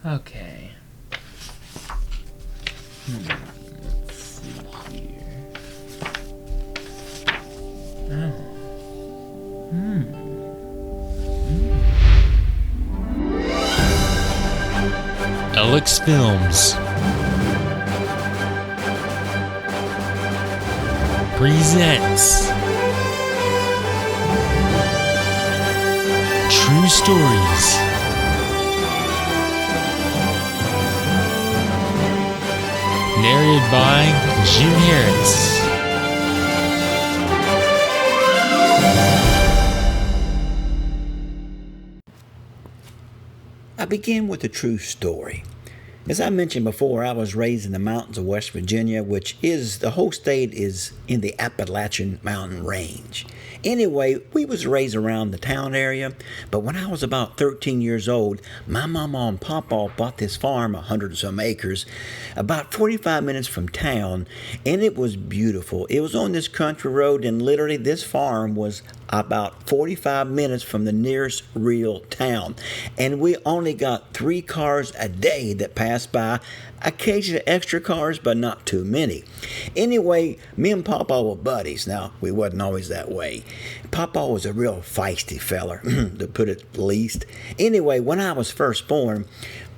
Okay. Let's see here. Oh. Alex Films presents True Stories. Narrated by Jim Harris. I begin with a true story. As I mentioned before, I was raised in the mountains of West Virginia, which is, the whole state is in the Appalachian Mountain Range. Anyway, we was raised around the town area, but when I was about 13 years old, my mama and Papaw bought this farm, 100 and some acres, about 45 minutes from town, and it was beautiful. It was on this country road, and literally this farm was about 45 minutes from the nearest real town. And we only got 3 cars a day that passed by, occasionally extra cars, but not too many. Anyway, me and Papaw were buddies. Now, we wasn't always that way. Papaw was a real feisty feller, to put it least. Anyway, when I was first born,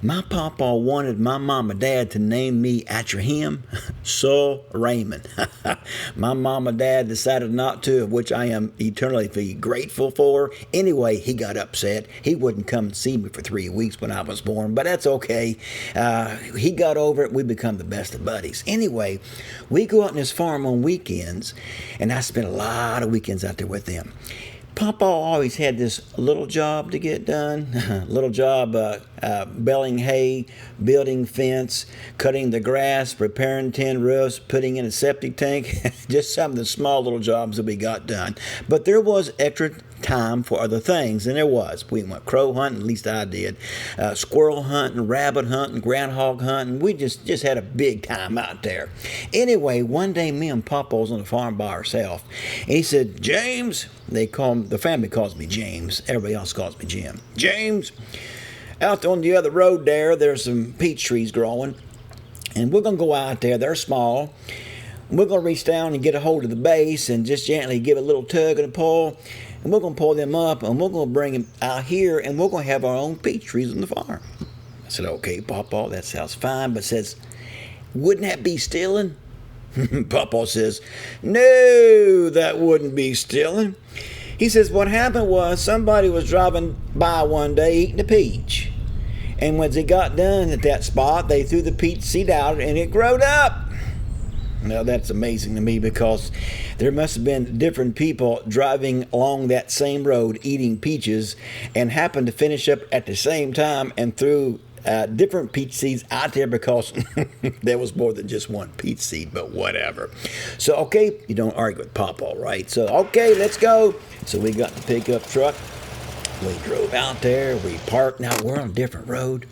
my Papaw wanted my mom and dad to name me after him, So Raymond. My mom and dad decided not to, which I am eternally grateful for. Anyway, he got upset. He wouldn't come and see me for 3 weeks when I was born, but that's okay. He got over it. We become the best of buddies. Anyway, we go out on this farm on weekends, and I spent a lot of weekends out there with them. Papaw always had this little job to get done, little job baling hay, building fence, cutting the grass, repairing tin roofs, putting in a septic tank, just some of the small little jobs that we got done. But there was extra time for other things, and there was. We went crow hunting, at least I did, squirrel hunting, rabbit hunting, groundhog hunting. We just had a big time out there. Anyway, one day me and Papa was on the farm by ourselves, and he said, James, they call him, the family calls me James, everybody else calls me Jim. James, out on the other road there's some peach trees growing, and we're going to go out there. They're small. We're going to reach down and get a hold of the base and just gently give it a little tug and a pull, and we're going to pull them up, and we're going to bring them out here, and we're going to have our own peach trees on the farm. I said, okay, Papaw, that sounds fine, but says, wouldn't that be stealing? Papaw says, no, that wouldn't be stealing. He says, what happened was somebody was driving by one day eating a peach, and when they got done at that spot, they threw the peach seed out, and it growed up. Now, that's amazing to me, because there must have been different people driving along that same road eating peaches and happened to finish up at the same time and threw different peach seeds out there, because there was more than just one peach seed, but whatever. So, okay, you don't argue with Papaw, right? So, okay, let's go. So we got the pickup truck. We drove out there. We parked. Now, we're on a different road.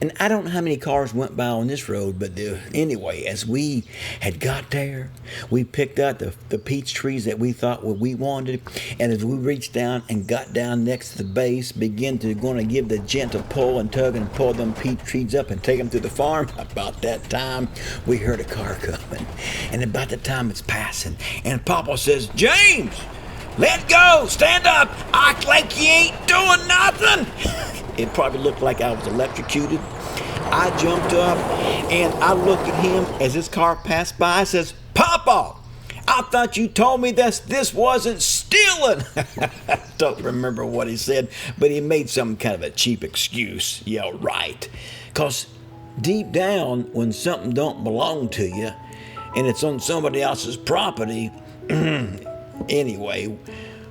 And I don't know how many cars went by on this road, but anyway, as we had got there, we picked out the peach trees that we thought what we wanted. And as we reached down and got down next to the base, began to going to give the gentle pull and tug and pull them peach trees up and take them through the farm. About that time, we heard a car coming. And about the time it's passing, and Papa says, James, let go, stand up, act like you ain't doing nothing. It probably looked like I was electrocuted. I jumped up and I looked at him as his car passed by. I says, Papa, I thought you told me this wasn't stealing. I don't remember what he said, but he made some kind of a cheap excuse. Yeah, right. Because deep down, when something don't belong to you and it's on somebody else's property, anyway,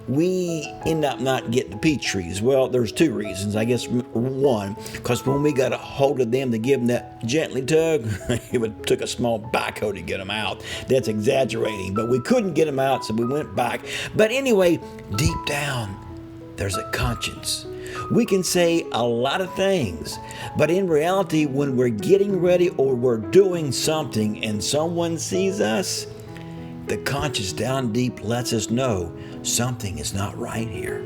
we end up not getting the peach trees. Well, there's 2 reasons. I guess one, because when we got a hold of them to give them that gently tug, it took a small backhoe to get them out. That's exaggerating, but we couldn't get them out, so we went back. But anyway, deep down, there's a conscience. We can say a lot of things, but in reality, when we're getting ready or we're doing something and someone sees us, the conscience down deep lets us know something is not right here.